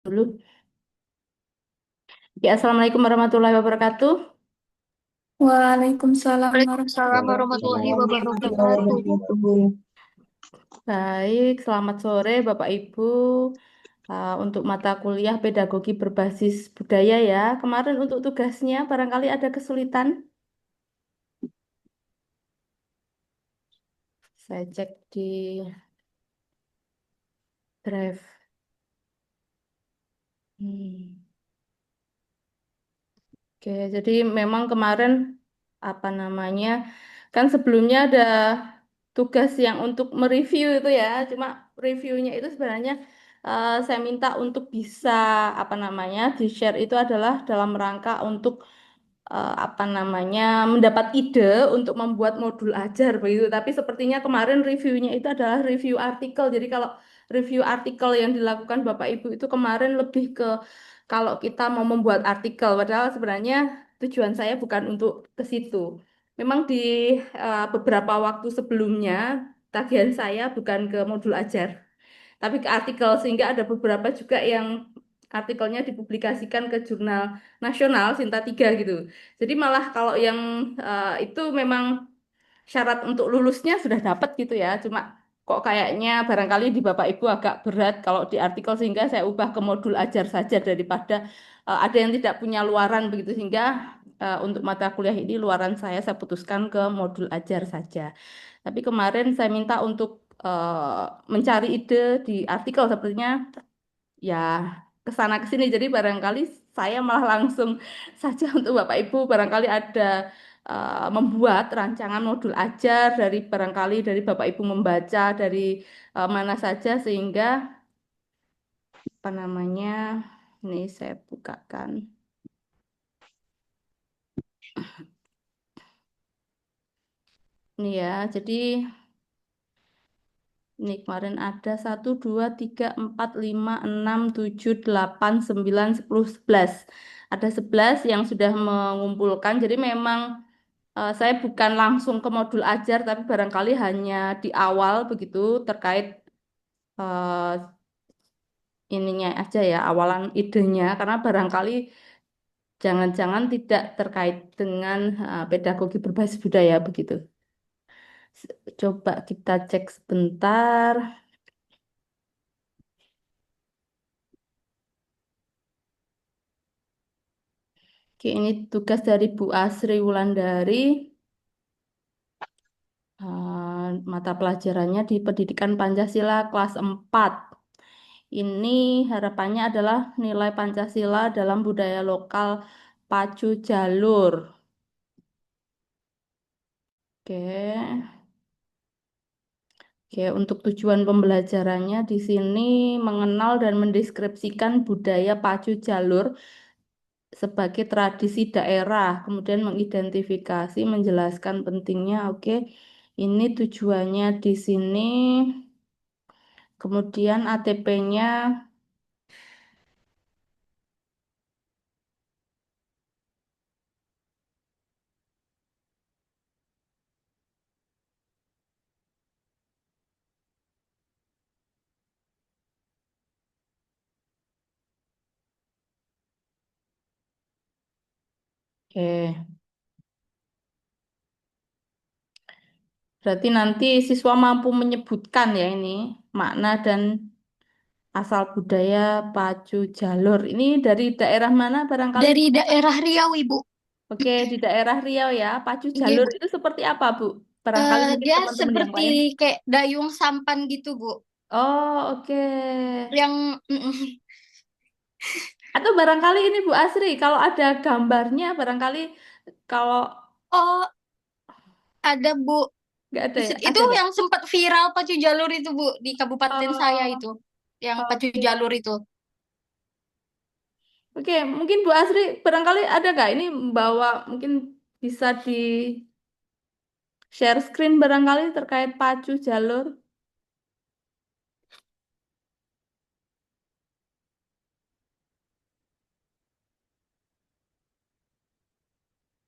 Dulu. Ya, Assalamualaikum warahmatullahi wabarakatuh. Waalaikumsalam Waalaikumsalam warahmatullahi warahmatullahi wabarakatuh. wabarakatuh. Baik, selamat sore Bapak Ibu. Untuk mata kuliah pedagogi berbasis budaya ya. Kemarin untuk tugasnya barangkali ada kesulitan. Saya cek di drive. Hmm. Oke, jadi memang kemarin apa namanya, kan sebelumnya ada tugas yang untuk mereview itu ya, cuma reviewnya itu sebenarnya saya minta untuk bisa apa namanya di-share itu adalah dalam rangka untuk apa namanya mendapat ide untuk membuat modul ajar begitu. Tapi sepertinya kemarin reviewnya itu adalah review artikel. Jadi kalau review artikel yang dilakukan Bapak Ibu itu kemarin lebih ke kalau kita mau membuat artikel, padahal sebenarnya tujuan saya bukan untuk ke situ. Memang di beberapa waktu sebelumnya tagihan saya bukan ke modul ajar, tapi ke artikel sehingga ada beberapa juga yang artikelnya dipublikasikan ke jurnal nasional Sinta 3 gitu. Jadi malah kalau yang itu memang syarat untuk lulusnya sudah dapat gitu ya. Cuma kok kayaknya barangkali di Bapak Ibu agak berat kalau di artikel sehingga saya ubah ke modul ajar saja daripada ada yang tidak punya luaran begitu sehingga untuk mata kuliah ini luaran saya putuskan ke modul ajar saja. Tapi kemarin saya minta untuk mencari ide di artikel sepertinya ya ke sana ke sini. Jadi barangkali saya malah langsung saja untuk Bapak Ibu barangkali ada membuat rancangan modul ajar dari barangkali dari Bapak Ibu membaca dari mana saja sehingga apa namanya ini saya bukakan. Ini ya, jadi ini kemarin ada 1, 2, 3, 4, 5, 6, 7, 8, 9, 10, 11. Ada 11 yang sudah mengumpulkan. Jadi memang saya bukan langsung ke modul ajar, tapi barangkali hanya di awal begitu terkait eh, ininya aja ya, awalan idenya. Karena barangkali jangan-jangan tidak terkait dengan pedagogi berbasis budaya begitu. Coba kita cek sebentar. Oke, ini tugas dari Bu Asri Wulandari. Mata pelajarannya di Pendidikan Pancasila kelas 4. Ini harapannya adalah nilai Pancasila dalam budaya lokal pacu jalur. Oke. Oke, untuk tujuan pembelajarannya di sini mengenal dan mendeskripsikan budaya pacu jalur sebagai tradisi daerah, kemudian mengidentifikasi, menjelaskan pentingnya. Oke, ini tujuannya di sini. Kemudian ATP-nya, oke. Berarti nanti siswa mampu menyebutkan ya ini makna dan asal budaya pacu jalur. Ini dari daerah mana barangkali? Dari daerah Riau, Ibu. Oke, di daerah Riau ya. Pacu Iya, jalur Bu. itu seperti apa, Bu? Barangkali mungkin Dia teman-teman yang seperti lain. kayak dayung sampan gitu, Bu. Oh, oke. Yang Atau barangkali ini Bu Asri, kalau ada gambarnya, barangkali kalau oh, ada, Bu. nggak ada ya, Itu ada nggak? yang sempat viral pacu jalur itu, Bu, di kabupaten saya Oh, itu. Yang pacu oke. jalur itu. Oke, mungkin Bu Asri, barangkali ada nggak ini bawa mungkin bisa di share screen barangkali terkait pacu jalur.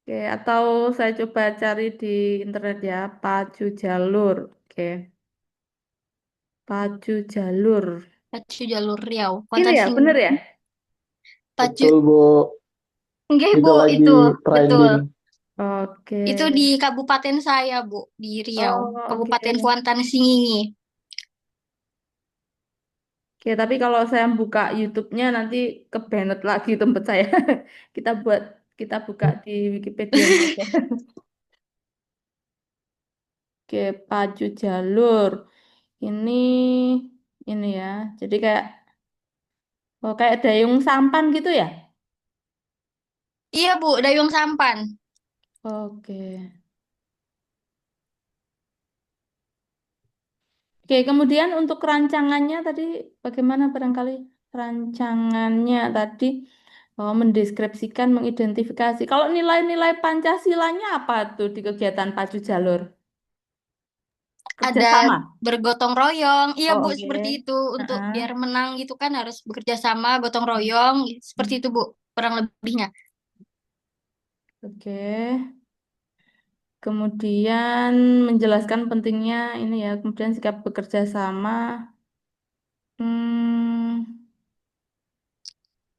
Oke, atau saya coba cari di internet ya, pacu jalur. Oke, pacu jalur. Pacu Jalur Riau. Ini Konten ya, sing bener ya? Pacu. Betul, Bu. Enggak, Itu Bu, lagi itu. Betul. trending. Oke. Itu di kabupaten saya, Bu, di Riau. Oh, oke. Kabupaten Kuantan Singingi. Oke, tapi kalau saya buka YouTube-nya nanti kebanet lagi tempat saya. Kita buat kita buka di Wikipedia-nya aja. Oke, pacu jalur. Ini ya. Jadi kayak kayak dayung sampan gitu ya? Iya, Bu, Dayung Sampan. Oke. Oke, kemudian untuk rancangannya tadi bagaimana barangkali rancangannya tadi mendeskripsikan, mengidentifikasi. Kalau nilai-nilai Pancasilanya apa tuh di kegiatan pacu jalur? Ada Kerjasama. bergotong royong. Iya, Oh, Bu, oke. seperti itu. Untuk biar Heeh. menang gitu kan harus bekerja sama, gotong royong. Seperti itu, Bu, kurang lebihnya. Oke. Kemudian menjelaskan pentingnya ini ya, kemudian sikap bekerja sama. Hmm,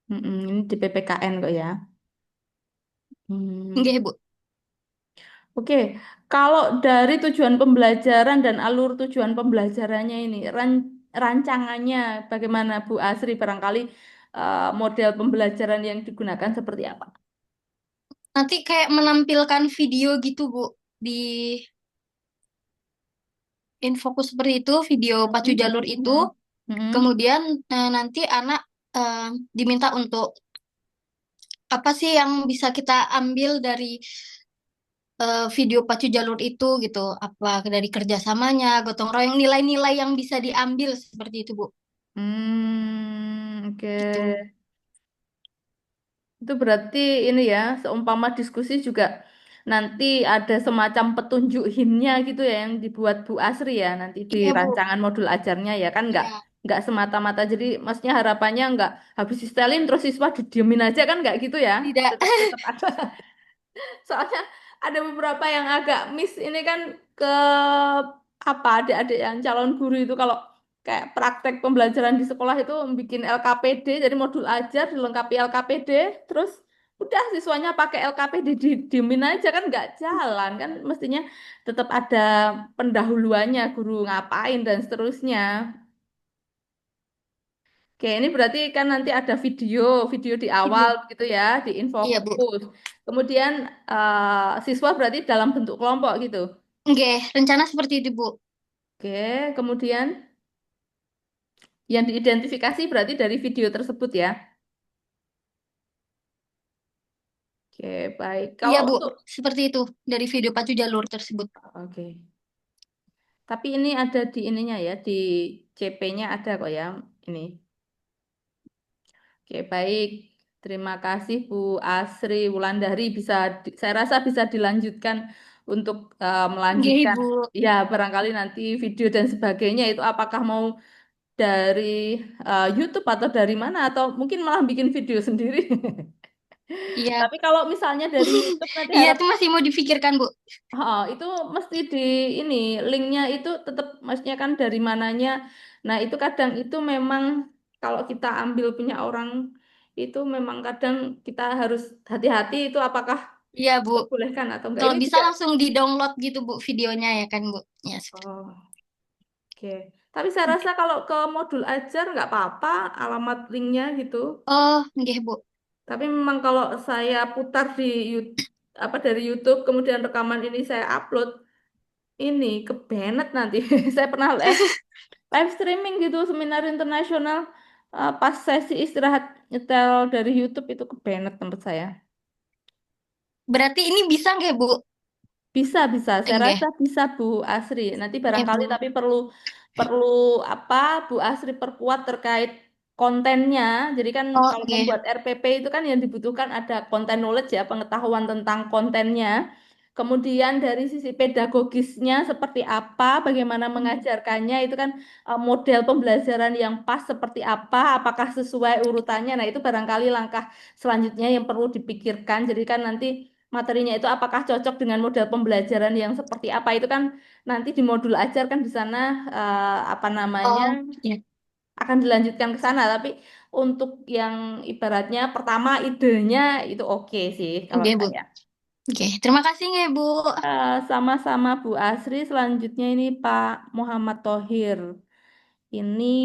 ini di PPKN kok ya. Hmm. Enggak, Bu. Oke, kalau dari tujuan pembelajaran dan alur tujuan pembelajarannya ini, rancangannya bagaimana Bu Asri barangkali model pembelajaran yang digunakan seperti apa? Nanti kayak menampilkan video gitu, Bu, di infoku seperti itu, video Hmm, pacu jalur hmm, itu. hmm, hmm. Kemudian nanti anak diminta untuk apa sih yang bisa kita ambil dari video pacu jalur itu gitu. Apa dari kerjasamanya, gotong royong, nilai-nilai yang bisa diambil seperti itu, Bu. Oke. Gitu. Itu berarti ini ya, seumpama diskusi juga nanti ada semacam petunjuk himnya gitu ya yang dibuat Bu Asri ya nanti di Iya, Bu. rancangan modul ajarnya ya kan Iya, nggak semata-mata jadi maksudnya harapannya nggak habis distelin terus siswa didiemin aja kan nggak gitu ya tidak. tetap tetap ada soalnya ada beberapa yang agak miss ini kan ke apa adik-adik yang calon guru itu kalau kayak praktek pembelajaran di sekolah itu bikin LKPD jadi modul ajar dilengkapi LKPD terus udah siswanya pakai LKPD diemin aja kan nggak jalan kan mestinya tetap ada pendahuluannya guru ngapain dan seterusnya. Oke, ini berarti kan nanti ada video di awal Video. gitu ya, di Iya, Bu. infokus. Kemudian siswa berarti dalam bentuk kelompok gitu. Oke, rencana seperti itu, Bu. Oke, kemudian yang diidentifikasi berarti dari video tersebut ya. Oke, baik. Iya, Kalau Bu. untuk Seperti itu dari video pacu jalur tersebut. oke. Tapi ini ada di ininya ya, di CP-nya ada kok ya. Ini. Oke, baik. Terima kasih Bu Asri Wulandari bisa saya rasa bisa dilanjutkan untuk Oke, melanjutkan Bu. ya barangkali nanti video dan sebagainya itu apakah mau dari YouTube atau dari mana atau mungkin malah bikin video sendiri. Iya. Tapi kalau misalnya dari YouTube nanti Iya, harap itu masih mau dipikirkan, Bu. itu mesti di ini linknya itu tetap maksudnya kan dari mananya. Nah itu kadang itu memang kalau kita ambil punya orang itu memang kadang kita harus hati-hati itu apakah Iya, Bu. diperbolehkan atau enggak. Kalau Ini bisa juga. langsung di-download gitu, Bu, videonya ya kan, Bu. Ya, Oh, oke. Tapi saya rasa kalau ke modul ajar nggak apa-apa alamat linknya gitu. oh, nggih, Bu. Tapi memang kalau saya putar di YouTube, apa dari YouTube kemudian rekaman ini saya upload ini kebenet nanti. Saya pernah live streaming gitu seminar internasional pas sesi istirahat nyetel dari YouTube itu kebenet tempat saya. Berarti ini bisa nggak, Bu? Bisa, bisa. Saya Enggak. rasa bisa Bu Asri. Nanti Nggih, barangkali Bu. tapi perlu perlu apa Bu Asri perkuat terkait kontennya. Jadi kan Oh, kalau nggih. membuat RPP itu kan yang dibutuhkan ada konten knowledge ya, pengetahuan tentang kontennya. Kemudian dari sisi pedagogisnya seperti apa, bagaimana mengajarkannya itu kan model pembelajaran yang pas seperti apa, apakah sesuai urutannya. Nah, itu barangkali langkah selanjutnya yang perlu dipikirkan. Jadi kan nanti materinya itu apakah cocok dengan model pembelajaran yang seperti apa itu kan nanti di modul ajar kan di sana apa namanya Oh, ya. akan dilanjutkan ke sana. Tapi untuk yang ibaratnya pertama idenya itu oke sih kalau Oke, Bu. saya. Oke, terima kasih ya, Bu. Sama-sama Bu Asri. Selanjutnya ini Pak Muhammad Tohir. Ini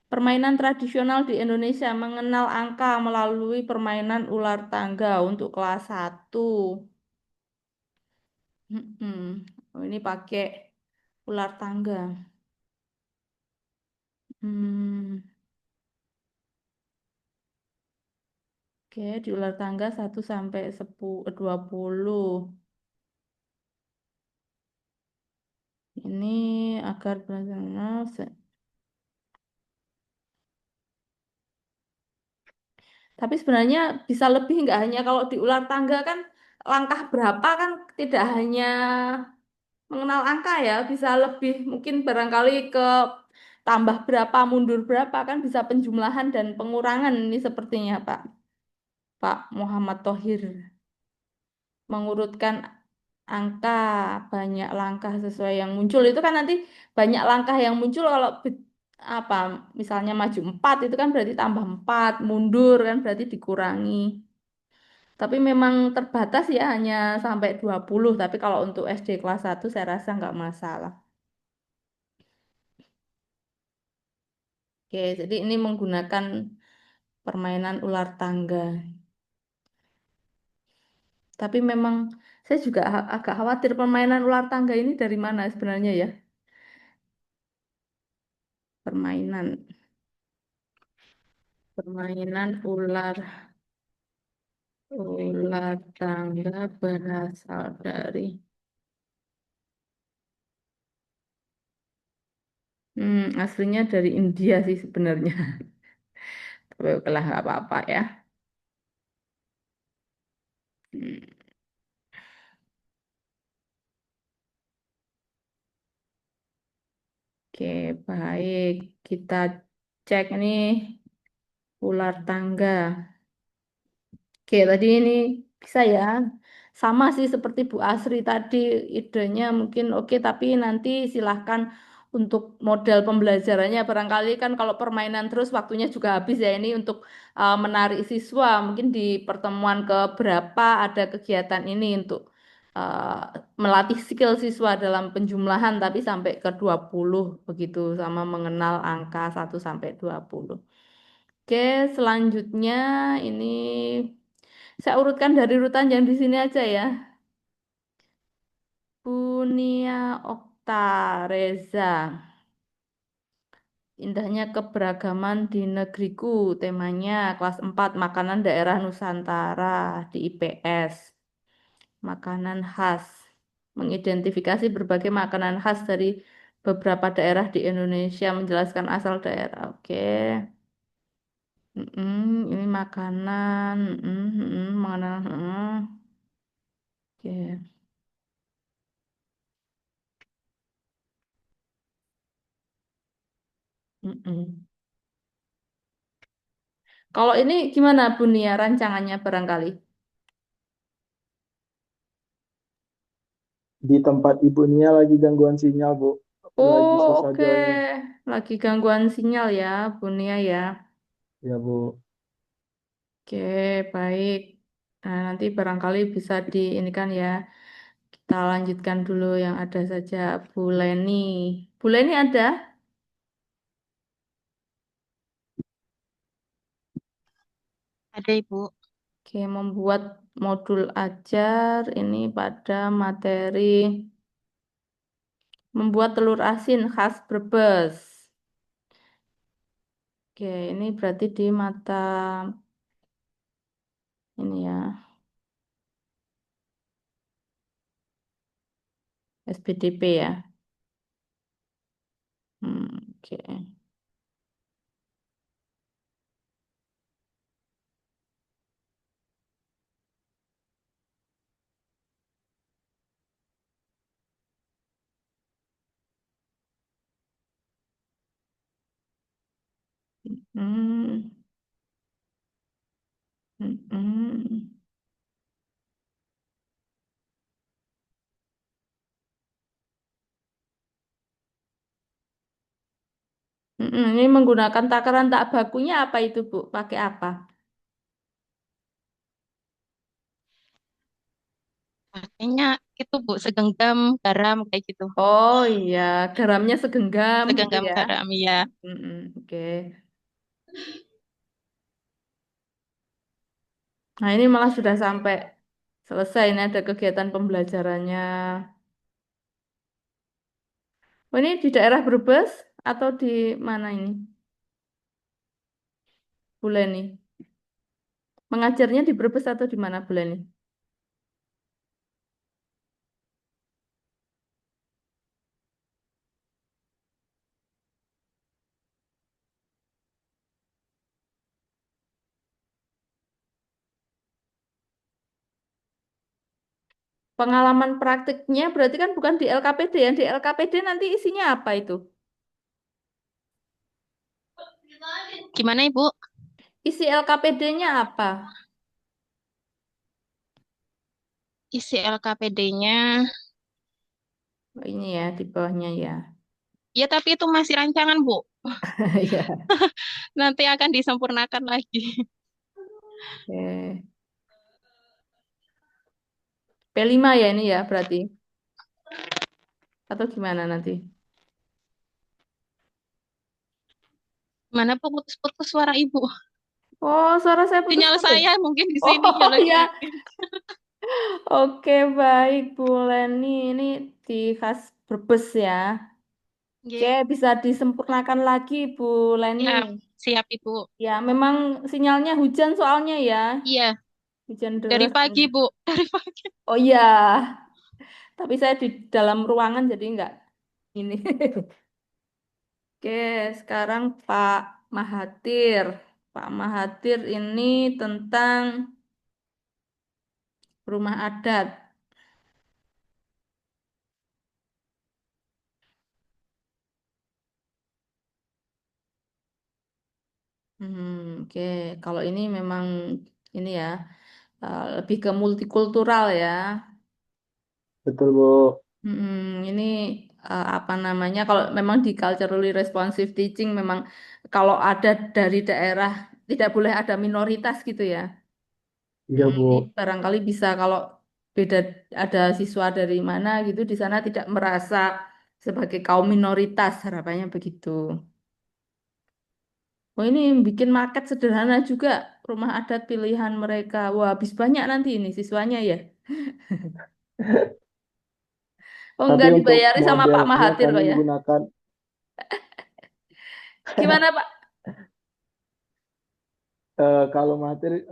permainan tradisional di Indonesia mengenal angka melalui permainan ular tangga untuk kelas 1. Oh, ini pakai ular tangga. Hmm, oke, di ular tangga 1 sampai 20. Ini agar benar. Tapi sebenarnya bisa lebih nggak hanya kalau di ular tangga kan langkah berapa kan tidak hanya mengenal angka ya, bisa lebih mungkin barangkali ke tambah berapa, mundur berapa kan bisa penjumlahan dan pengurangan ini sepertinya Pak Muhammad Tohir mengurutkan angka banyak langkah sesuai yang muncul itu kan nanti banyak langkah yang muncul kalau apa misalnya maju 4 itu kan berarti tambah 4 mundur kan berarti dikurangi. Tapi memang terbatas ya hanya sampai 20. Tapi kalau untuk SD kelas 1 saya rasa nggak masalah. Oke, jadi ini menggunakan permainan ular tangga. Tapi memang saya juga agak khawatir permainan ular tangga ini dari mana sebenarnya ya? Permainan, permainan ular tangga berasal dari, aslinya dari India sih sebenarnya. Tapi oke lah nggak apa-apa ya. Hmm, Oke, baik. Kita cek nih ular tangga. Oke, tadi ini bisa ya. Sama sih seperti Bu Asri tadi, idenya mungkin oke, tapi nanti silahkan untuk model pembelajarannya. Barangkali kan kalau permainan terus waktunya juga habis ya ini untuk menarik siswa. Mungkin di pertemuan keberapa ada kegiatan ini untuk melatih skill siswa dalam penjumlahan, tapi sampai ke 20 begitu, sama mengenal angka 1 sampai 20. Oke, selanjutnya ini saya urutkan dari urutan yang di sini aja ya. Bunia Okta Reza. Indahnya keberagaman di negeriku. Temanya kelas 4 makanan daerah Nusantara di IPS. Makanan khas. Mengidentifikasi berbagai makanan khas dari beberapa daerah di Indonesia. Menjelaskan asal daerah. Oke. Ini makanan. Makanan. Oke. Mm-mm. Kalau ini gimana Bu Nia rancangannya barangkali? Di tempat Ibu Nia lagi gangguan sinyal, Bu. Oh Lagi susah oke, join. lagi gangguan sinyal ya Bu Nia ya. Ya, Bu. Oke baik. Nah, nanti barangkali bisa di ini kan ya. Kita lanjutkan dulu yang ada saja Bu Leni. Bu Leni ada? Ada Ibu. Oke, membuat modul ajar ini pada materi membuat telur asin khas Brebes. Oke, ini berarti di mata ini ya, SPDP ya. Oke. Hmm, hmm. Ini menggunakan takaran tak bakunya apa itu, Bu? Pakai apa? Pakainya itu Bu, segenggam garam kayak gitu. Oh iya, garamnya segenggam gitu Segenggam ya. garam ya. Oke. Nah, ini malah sudah sampai selesai. Ini ada kegiatan pembelajarannya. Oh, ini di daerah Brebes atau di mana ini? Bulan nih. Mengajarnya di Brebes atau di mana bulan nih? Pengalaman praktiknya berarti kan bukan di LKPD ya. Di LKPD nanti isinya apa itu? Gimana Ibu? Isi LKPD-nya apa? Isi LKPD-nya. Oh, ini ya, di bawahnya ya. Ya tapi itu masih rancangan Bu. Ya. Nanti akan disempurnakan lagi. Oke. P5 ya ini ya berarti. Atau gimana nanti? Mana putus-putus suara Ibu? Oh, suara saya Sinyal putus-putus. saya mungkin di sini Oh jelek. ya, oke baik Bu Leni. Ini di khas Brebes ya. Oke, Nggih. bisa disempurnakan lagi Bu Leni. Siap, siap Ibu. Ya, memang sinyalnya hujan soalnya ya. Iya, Hujan dari deras pagi ini. Bu, dari pagi. Oh iya, tapi saya di dalam ruangan jadi enggak ini. Oke, sekarang Pak Mahathir. Pak Mahathir ini tentang rumah adat. Oke, kalau ini memang ini ya lebih ke multikultural ya. Betul, Bu. Ini apa namanya? Kalau memang di culturally responsive teaching memang kalau ada dari daerah tidak boleh ada minoritas gitu ya. Iya, Ini Bu. barangkali bisa kalau beda ada siswa dari mana gitu di sana tidak merasa sebagai kaum minoritas harapannya begitu. Oh ini bikin market sederhana juga rumah adat pilihan mereka. Wah habis banyak nanti ini siswanya ya. Oh Tapi enggak untuk dibayari sama Pak modelnya Mahathir kami kok ya. menggunakan Gimana Pak? kalau materi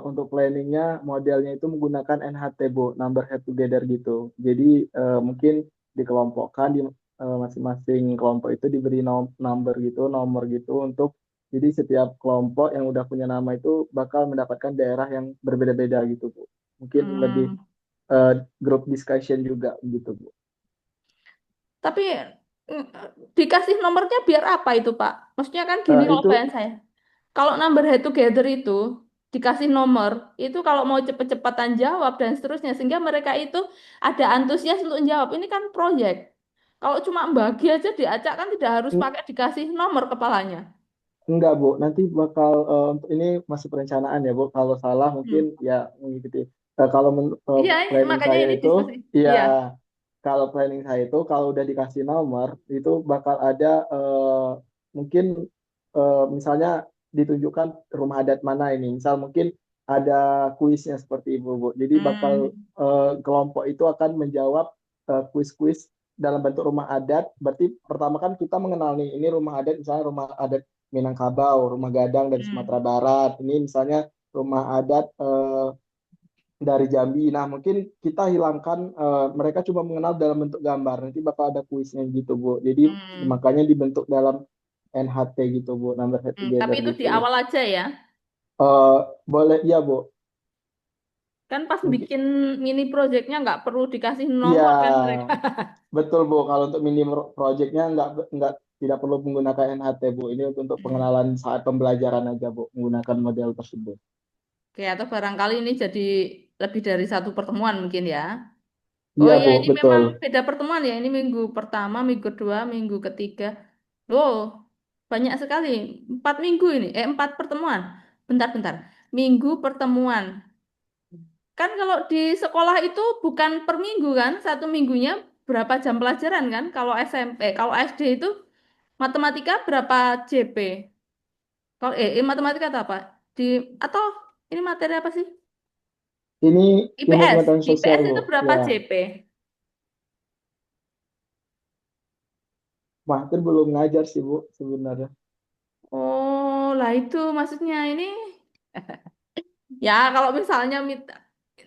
untuk planningnya modelnya itu menggunakan NHT Bu, number head together gitu. Jadi mungkin dikelompokkan di masing-masing kelompok itu diberi number gitu, nomor gitu untuk jadi setiap kelompok yang udah punya nama itu bakal mendapatkan daerah yang berbeda-beda gitu Bu. Mungkin lebih Hmm, group discussion juga gitu Bu. tapi mm, dikasih nomornya biar apa itu Pak? Maksudnya kan gini kalau Itu bayang saya. Kalau number head together itu dikasih nomor, itu kalau mau cepet-cepetan jawab dan seterusnya, sehingga mereka itu ada antusias untuk menjawab. Ini kan proyek. Kalau cuma bagi aja diacak kan tidak harus pakai dikasih nomor kepalanya. enggak, Bu. Nanti bakal untuk ini masih perencanaan ya, Bu. Kalau salah mungkin Hmm. ya mengikuti. Kalau Iya, planning makanya saya ini itu, diskusi. ya Iya. kalau planning saya itu kalau udah dikasih nomor itu bakal ada mungkin misalnya ditunjukkan rumah adat mana ini. Misal mungkin ada kuisnya seperti Ibu, Bu. Jadi bakal Hmm. kelompok itu akan menjawab kuis-kuis dalam bentuk rumah adat. Berarti pertama kan kita mengenal nih, ini rumah adat misalnya rumah adat Minangkabau, rumah Gadang dari Sumatera Hmm. Barat. Ini misalnya rumah adat dari Jambi. Nah, mungkin kita hilangkan mereka cuma mengenal dalam bentuk gambar. Nanti bakal ada kuisnya gitu, Bu. Jadi Hmm. makanya dibentuk dalam NHT gitu, Bu, number head Tapi together itu di gitu. awal aja ya. Eh, boleh, iya, Bu. Kan pas Mungkin, bikin mini projectnya nggak perlu dikasih iya, nomor kan mereka. betul, Bu. Kalau untuk mini projectnya nggak tidak perlu menggunakan NHT, Bu. Ini untuk Hmm. pengenalan saat pembelajaran aja, Bu, menggunakan model tersebut. Oke, atau barangkali ini jadi lebih dari satu pertemuan mungkin ya. Oh Iya, ya, Bu, ini betul. memang beda pertemuan ya. Ini minggu pertama, minggu kedua, minggu ketiga. Oh, banyak sekali. 4 minggu ini, 4 pertemuan. Bentar-bentar. Minggu pertemuan. Kan kalau di sekolah itu bukan per minggu kan, satu minggunya berapa jam pelajaran kan? Kalau SMP, kalau SD itu matematika berapa JP? Kalau matematika atau apa? Di atau ini materi apa sih? Ini ilmu IPS. pengetahuan sosial, IPS Bu. itu berapa Ya, JP? Mahathir belum ngajar sih, Bu, sebenarnya. Oh, lah itu maksudnya ini. Ya, kalau misalnya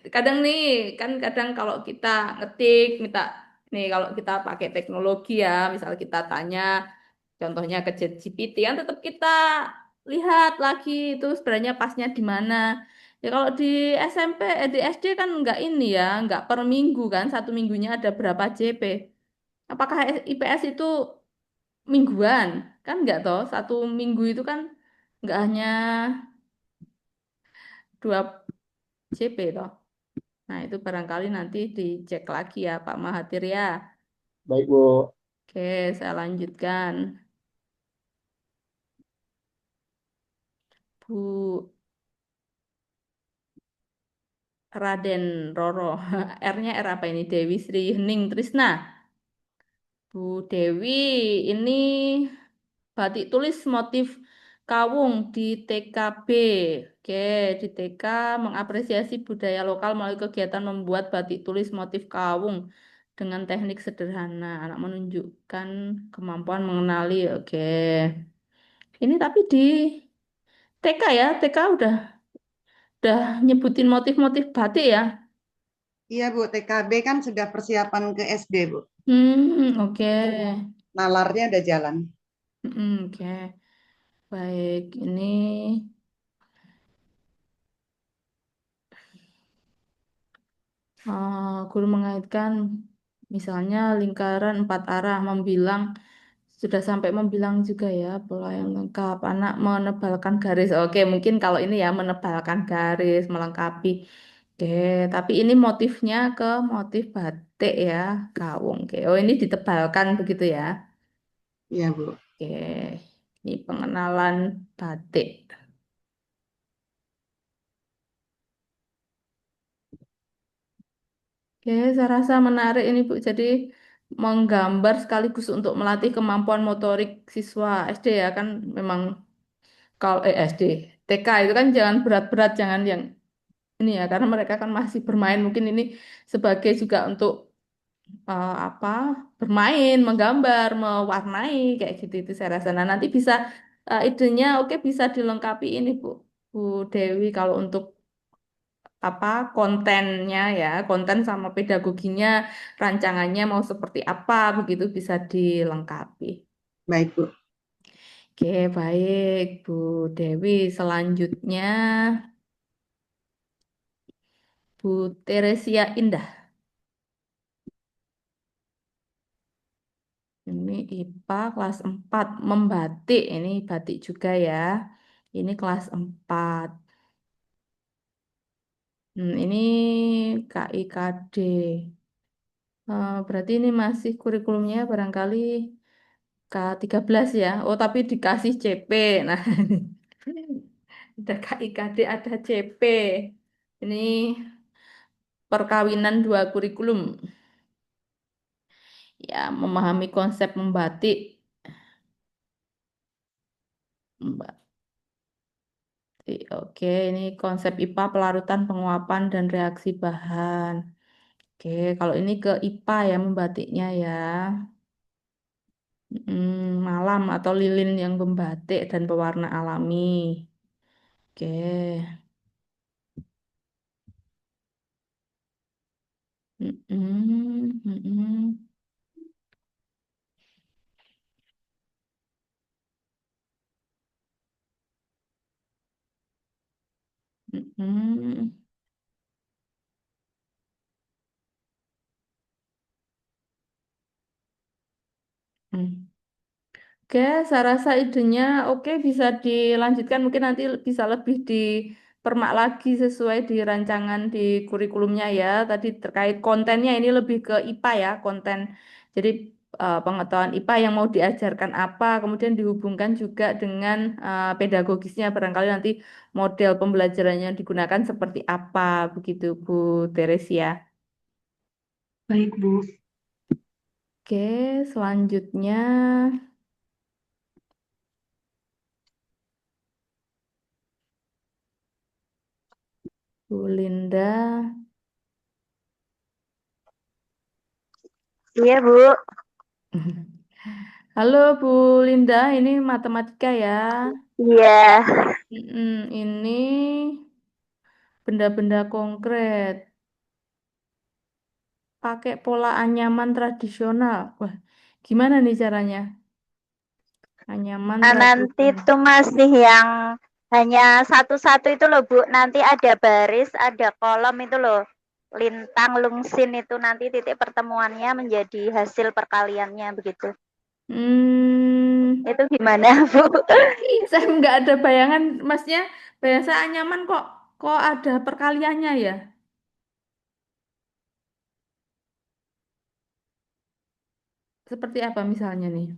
kadang nih, kan kadang kalau kita ngetik, minta nih kalau kita pakai teknologi ya, misal kita tanya, contohnya ke ChatGPT, kan tetap kita lihat lagi itu sebenarnya pasnya di mana. Ya kalau di SMP, di SD kan nggak ini ya, nggak per minggu kan, satu minggunya ada berapa JP. Apakah IPS itu mingguan? Kan nggak toh, satu minggu itu kan nggak hanya 2 JP toh. Nah, itu barangkali nanti dicek lagi ya Pak Mahathir ya. Baik, Bu. Oke, saya lanjutkan. Bu Raden Roro. R-nya R apa ini? Dewi Sri Hening Trisna. Bu Dewi, ini batik tulis motif kawung di TKB. Oke, di TK mengapresiasi budaya lokal melalui kegiatan membuat batik tulis motif kawung dengan teknik sederhana. Anak menunjukkan kemampuan mengenali. Oke. Ini tapi di TK ya, TK udah nyebutin motif-motif batik ya. Iya Bu, TKB kan sudah persiapan ke SD Bu. Oke. Nalarnya udah jalan. Oke. Baik, ini guru mengaitkan misalnya lingkaran 4 arah membilang sudah sampai membilang juga ya pola yang lengkap. Anak menebalkan garis. Oke, mungkin kalau ini ya menebalkan garis melengkapi. Oke, tapi ini motifnya ke motif batik ya, kawung. Oke, oh ini ditebalkan begitu ya. Iya Bu. Oke, ini pengenalan batik. Oke, saya rasa menarik ini Bu. Jadi menggambar sekaligus untuk melatih kemampuan motorik siswa SD ya kan memang kalau SD, TK itu kan jangan berat-berat, jangan yang ini ya karena mereka kan masih bermain. Mungkin ini sebagai juga untuk apa bermain, menggambar, mewarnai kayak gitu itu saya rasa. Nah, nanti bisa idenya oke bisa dilengkapi ini Bu. Bu Dewi kalau untuk apa kontennya ya, konten sama pedagoginya, rancangannya mau seperti apa begitu bisa dilengkapi. Baik Bu. Oke, baik Bu Dewi. Selanjutnya Bu Teresia Indah. Ini IPA kelas 4 membatik. Ini batik juga ya. Ini kelas 4. Ini KIKD. Berarti ini masih kurikulumnya barangkali K13 ya. Oh, tapi dikasih CP. Nah, ada KIKD, ada CP. Ini perkawinan dua kurikulum. Ya, memahami konsep membatik. Oke, ini konsep IPA pelarutan, penguapan, dan reaksi bahan. Oke, kalau ini ke IPA ya membatiknya ya. Malam atau lilin yang membatik dan pewarna alami. Oke. Mm-mm, mm-mm, mm-mm, mm. Oke, saya rasa idenya oke bisa dilanjutkan. Mungkin nanti bisa lebih dipermak lagi sesuai di rancangan di kurikulumnya ya. Tadi terkait kontennya ini lebih ke IPA ya, konten. Jadi pengetahuan IPA yang mau diajarkan apa, kemudian dihubungkan juga dengan pedagogisnya. Barangkali nanti model pembelajarannya yang digunakan seperti apa, begitu Bu Teresia. Baik, Bu. Oke, selanjutnya Bu Linda. Iya, Bu. Halo Bu Linda, ini matematika ya. Iya. Ini benda-benda konkret, pakai pola anyaman tradisional. Wah, gimana nih caranya? Anyaman Nanti tradisional. itu masih yang hanya satu-satu itu loh, Bu. Nanti ada baris, ada kolom itu loh. Lintang, lungsin itu nanti titik pertemuannya menjadi hasil perkaliannya begitu. Hmm, Itu gimana, Bu? saya nggak ada bayangan, Masnya. Bayang saya anyaman kok ada perkaliannya ya? Seperti apa misalnya nih?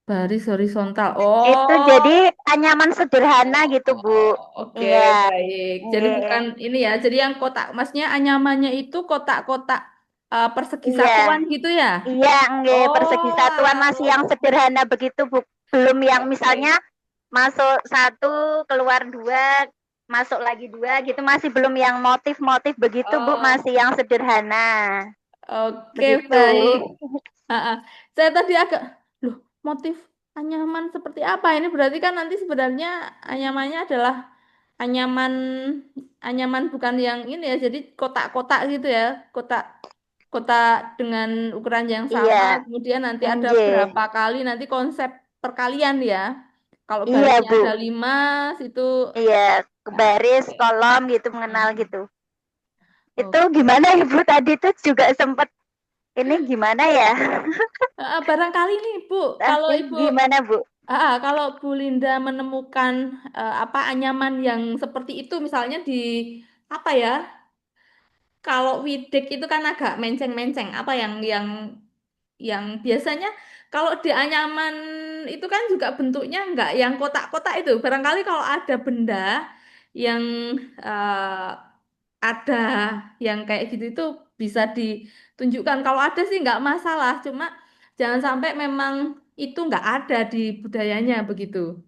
Baris horizontal. Itu jadi anyaman sederhana gitu, Bu. Oke, Iya. baik. Jadi bukan Iya. ini ya. Jadi yang kotak, maksudnya anyamannya itu kotak-kotak persegi Iya. satuan gitu ya? Iya, nggih, persegi Oh, satuan masih yang sederhana begitu, Bu. Belum yang misalnya oke. masuk satu, keluar dua, masuk lagi dua gitu, masih belum yang motif-motif begitu, Bu, Oh, masih yang sederhana. oke, Begitu. baik. Ah, ah. Saya tadi agak, loh, motif anyaman seperti apa? Ini berarti kan nanti sebenarnya anyamannya adalah anyaman, anyaman bukan yang ini ya. Jadi kotak-kotak gitu ya, kotak, kotak dengan ukuran yang Iya, sama. Kemudian nanti ada nggih. berapa kali nanti konsep perkalian ya. Kalau Iya, barisnya Bu. ada 5, situ. Iya, Nah, baris, oke. kolom gitu mengenal Hmm, gitu. Itu oke. gimana, Ibu? Tadi tuh juga sempet ini gimana ya? Barangkali nih Bu, kalau Tapi Ibu, gimana, Bu? kalau Bu Linda menemukan apa anyaman yang seperti itu, misalnya di apa ya? Kalau widek itu kan agak menceng-menceng. Apa yang biasanya kalau di anyaman itu kan juga bentuknya nggak yang kotak-kotak itu. Barangkali kalau ada benda yang ada yang kayak gitu itu bisa ditunjukkan. Kalau ada sih nggak masalah, cuma jangan sampai memang itu nggak ada di budayanya begitu.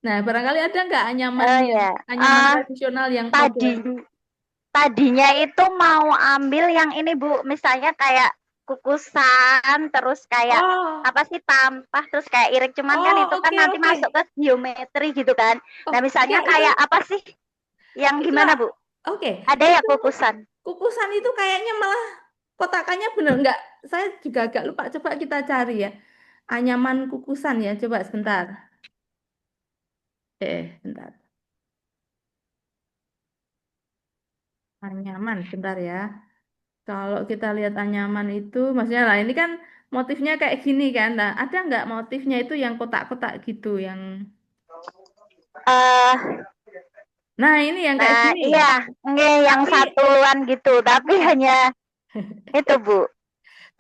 Nah, barangkali ada nggak Oh ya. anyaman tradisional yang Tadi model? Tadinya itu mau ambil yang ini, Bu, misalnya kayak kukusan, terus kayak Oh, apa sih tampah, terus kayak irik, cuman kan oh, itu kan oke, nanti oke. masuk ke geometri gitu kan. Oh, Nah, oke, misalnya kayak apa sih yang itu gimana, Bu? oke. Ada ya Itu kukusan? kukusan itu kayaknya malah kotakannya bener nggak? Saya juga agak lupa. Coba kita cari ya. Anyaman kukusan ya. Coba sebentar. Bentar. Anyaman, sebentar ya. Kalau kita lihat anyaman itu, maksudnya lah ini kan motifnya kayak gini kan. Nah, ada nggak motifnya itu yang kotak-kotak gitu, yang Eh, nah ini yang kayak nah gini. iya, nggih yang Tapi satuan gitu, tapi ah, hanya itu, Bu.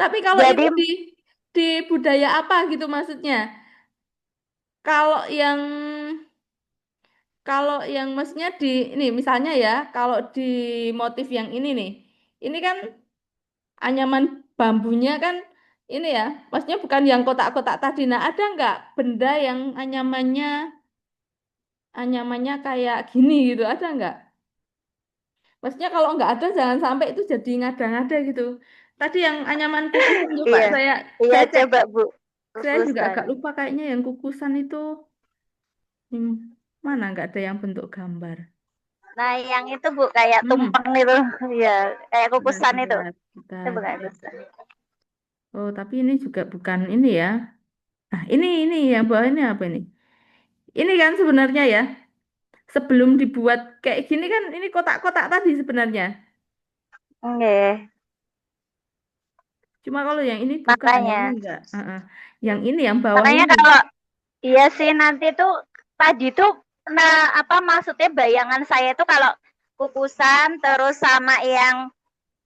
tapi kalau itu Jadi di budaya apa gitu maksudnya? Kalau yang maksudnya di ini misalnya ya, kalau di motif yang ini nih, ini kan anyaman bambunya kan ini ya, maksudnya bukan yang kotak-kotak tadi. Nah, ada nggak benda yang anyamannya kayak gini gitu? Ada nggak? Maksudnya kalau nggak ada jangan sampai itu jadi ngada-ngada gitu. Tadi yang anyaman kukusan coba iya, iya saya cek. coba, Bu. Saya juga Kukusan. agak lupa kayaknya yang kukusan itu hmm, mana nggak ada yang bentuk gambar. Nah, yang itu, Bu, kayak Hmm, tumpeng itu. Iya, kayak bentar, kukusan itu. bentar, Itu bentar. bukan kukusan. Oh, tapi ini juga bukan ini ya. Ah, ini yang bawah ini apa ini? Ini kan sebenarnya ya, sebelum dibuat kayak gini kan ini kotak-kotak tadi sebenarnya. Oke. Cuma kalau yang ini bukan, yang ini Makanya, enggak. Yang ini yang bawah makanya ini. kalau iya sih nanti tuh tadi tuh nah apa maksudnya bayangan saya itu kalau kukusan terus sama yang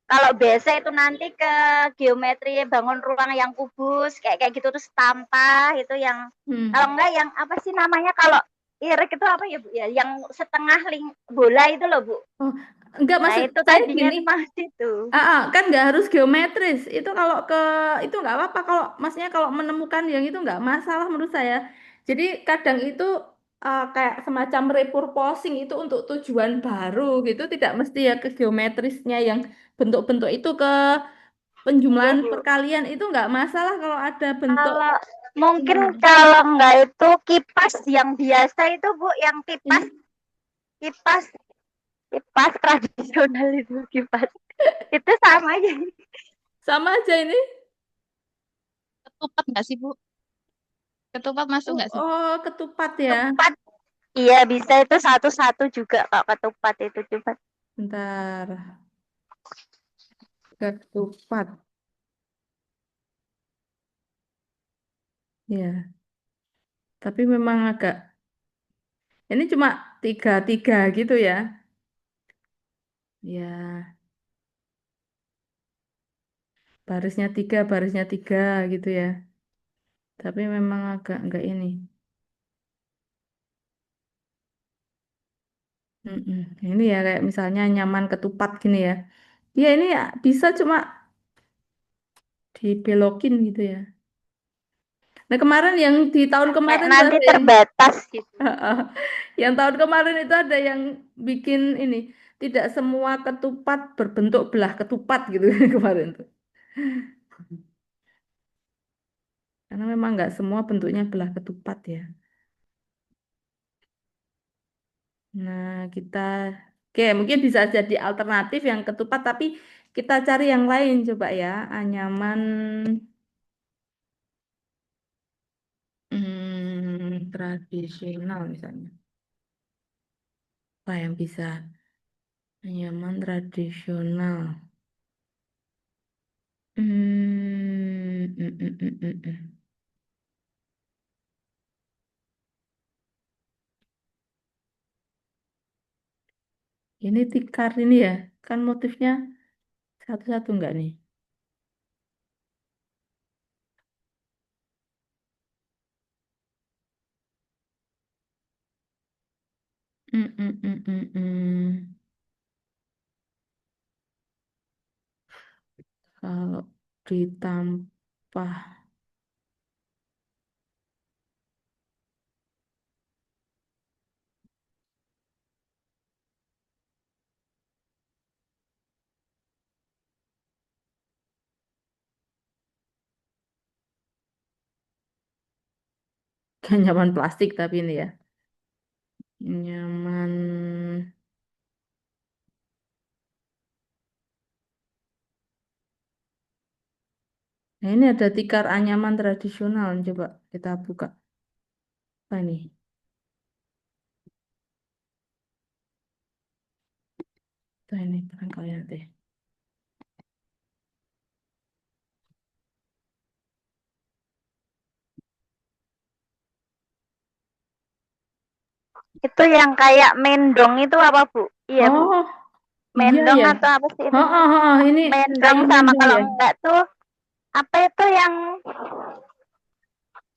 Kalau biasa itu nanti ke geometri bangun ruang yang kubus kayak kayak gitu terus tanpa itu yang kalau enggak yang apa sih namanya kalau irik itu apa ya Bu ya yang setengah bola itu loh Bu. Oh, enggak Nah maksud itu saya tadinya gini. Mas itu. Kan nggak harus geometris. Itu kalau itu nggak apa-apa. Kalau maksudnya kalau menemukan yang itu nggak masalah menurut saya. Jadi kadang itu kayak semacam repurposing itu untuk tujuan baru gitu. Tidak mesti ya ke geometrisnya yang bentuk-bentuk itu ke Iya penjumlahan Bu. perkalian itu nggak masalah kalau ada bentuk. Kalau mungkin Hmm, kalau enggak itu kipas yang biasa itu Bu yang kipas ini kipas kipas tradisional itu kipas itu sama aja. sama aja ini. Ketupat nggak sih, Bu? Ketupat masuk Oh, nggak sih? oh, ketupat ya. Ketupat iya bisa itu satu-satu juga kok ketupat itu cuma Bentar. Ketupat. Ya, tapi memang agak ini cuma tiga tiga gitu ya. Ya, barisnya tiga gitu ya. Tapi memang agak enggak ini. Mm-mm. Ini ya kayak misalnya nyaman ketupat gini ya. Ya ini ya bisa cuma dibelokin gitu ya. Nah kemarin yang di tahun kayak kemarin tuh nanti ada yang terbatas gitu. yang tahun kemarin itu ada yang bikin ini tidak semua ketupat berbentuk belah ketupat gitu kemarin tuh. Karena memang nggak semua bentuknya belah ketupat ya. Nah, oke, mungkin bisa jadi alternatif yang ketupat, tapi kita cari yang lain coba ya. Anyaman tradisional misalnya. Apa yang bisa? Anyaman tradisional. Mm, mm, mm, mm, mm, mm. Ini tikar ini ya, kan motifnya satu-satu enggak nih? Mm, mm, mm, mm, mm. Kalau ditambah anyaman plastik tapi ini ya. Anyaman. Nah, ini ada tikar anyaman tradisional. Coba kita buka. Apa ini? Tuh ini barangkali nanti. Itu yang kayak mendong itu apa Bu? Iya Bu. Oh, iya Mendong ya. atau apa sih itu? Oh, oh, oh, ini Mendong kayu sama mendung kalau ya. enggak tuh apa itu yang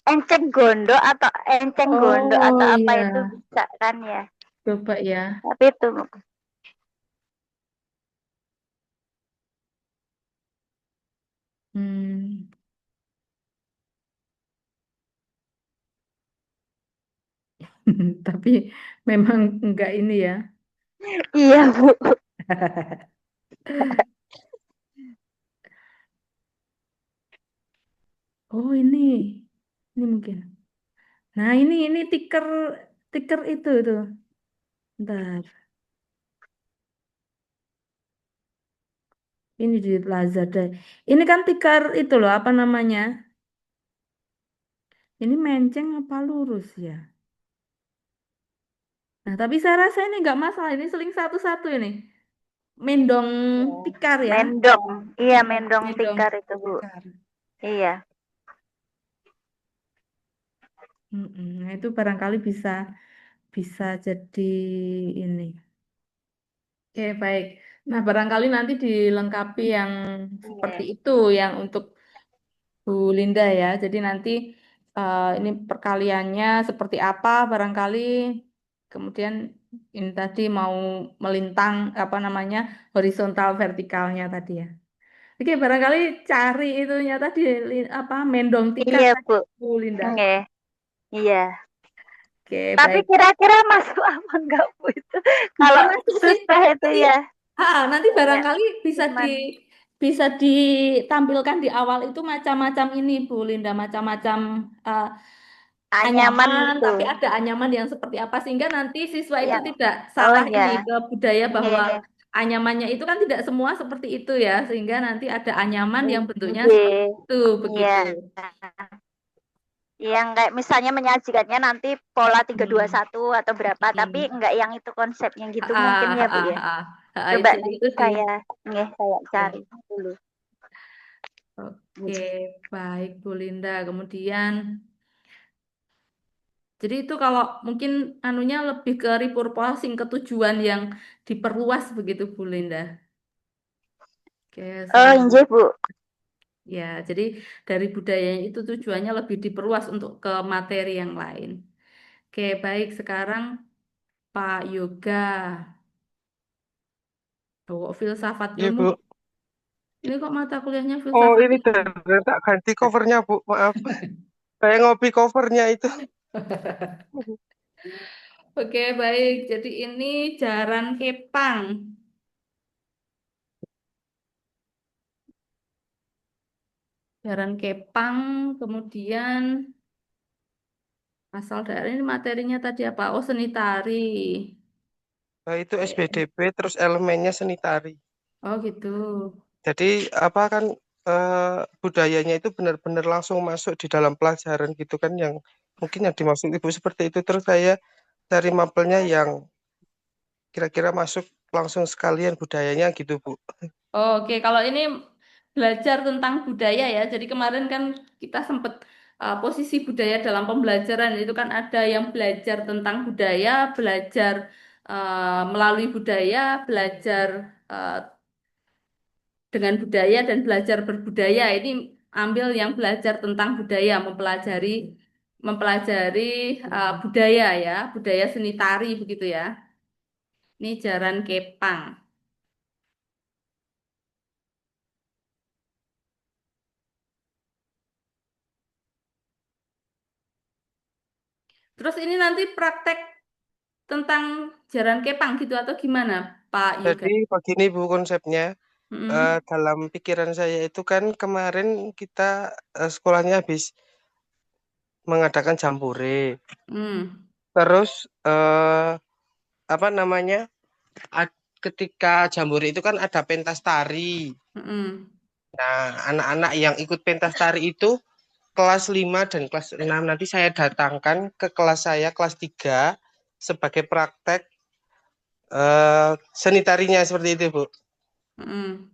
enceng gondok atau enceng gondok atau Oh apa iya, itu bisa kan ya. coba ya. Tapi itu Hmm. Tapi memang enggak ini ya. iya Bu. Oh ini mungkin. Nah ini tiker tiker itu tuh. Bentar, ini di Lazada. Ini kan tikar itu loh, apa namanya? Ini menceng apa lurus ya? Nah, tapi saya rasa ini nggak masalah. Ini seling satu-satu ini. Mendong tikar ya. Mendong. Iya Mm-mm, mendong mendong tikar itu Bu. tikar. Iya. Mm-mm. Nah, itu barangkali bisa bisa jadi ini. Oke, baik. Nah, barangkali nanti dilengkapi yang seperti Iya. itu, yang untuk Bu Linda ya. Jadi nanti ini perkaliannya seperti apa, barangkali kemudian ini tadi mau melintang apa namanya horizontal vertikalnya tadi ya. Oke, barangkali cari itunya tadi apa mendong tingkat Iya, tadi Bu. Bu Linda. Oke. Iya. Oke, Tapi baik. kira-kira masuk apa enggak, Bu, itu? Bisa Kalau masuk sih. susah itu Nanti, ya. nanti Iya. barangkali Cuman bisa ditampilkan di awal itu macam-macam ini Bu Linda, macam-macam eh, anyaman anyaman, gitu. tapi ada anyaman yang seperti apa sehingga nanti siswa itu Yang tidak oh salah ya. ini ke budaya bahwa Iya. anyamannya itu kan tidak semua seperti itu ya, sehingga nanti ada anyaman yang bentuknya Iya. seperti itu, Iya. begitu. Yang kayak misalnya menyajikannya nanti pola tiga dua Hmm. satu atau berapa, tapi Hmm. enggak yang itu konsepnya gitu mungkin Ah, ya, ah, Bu ah, ya. ah, Coba jadi nanti itu di saya cari Oke, dulu. oke, baik Bu Linda. Kemudian, jadi itu kalau mungkin anunya lebih ke repurposing ke tujuan yang diperluas begitu Bu Linda. Oke, Oh, injih, Bu. ya, jadi dari budayanya itu tujuannya lebih diperluas untuk ke materi yang lain. Oke, baik. Sekarang Pak Yoga, oh, filsafat Iya, ilmu. Bu. Ini kok mata kuliahnya Oh, filsafat ini ilmu? tak ganti covernya, Bu. Maaf. Saya ngopi covernya itu. Oke, baik. Jadi ini Jaran Kepang. Jaran Kepang, kemudian asal daerah ini materinya tadi apa? Oh, seni tari. Nah, itu Oke. SBDP, terus elemennya seni tari. Oh, gitu. Jadi, apa kan, budayanya itu benar-benar langsung masuk di dalam pelajaran gitu kan, yang mungkin yang dimaksud Ibu seperti itu. Terus saya cari mapelnya yang kira-kira masuk langsung sekalian budayanya gitu, Bu. Oke, kalau ini belajar tentang budaya ya. Jadi kemarin kan kita sempat posisi budaya dalam pembelajaran itu kan ada yang belajar tentang budaya, belajar melalui budaya, belajar eh, dengan budaya dan belajar berbudaya. Ini ambil yang belajar tentang budaya, mempelajari budaya ya, budaya seni tari begitu ya. Ini Jaran Kepang. Terus ini nanti praktek tentang Jaran Kepang gitu atau gimana, Pak Yoga? Jadi begini, Bu, konsepnya. Mm-mm. Dalam pikiran saya itu kan kemarin kita sekolahnya habis mengadakan jambore. Mm. Terus apa namanya? Ketika jambore itu kan ada pentas tari. Mm-mm. Nah, anak-anak yang ikut pentas tari itu kelas 5 dan kelas 6 nanti saya datangkan ke kelas saya kelas 3 sebagai praktek seni tarinya seperti itu, Bu. Mm-mm.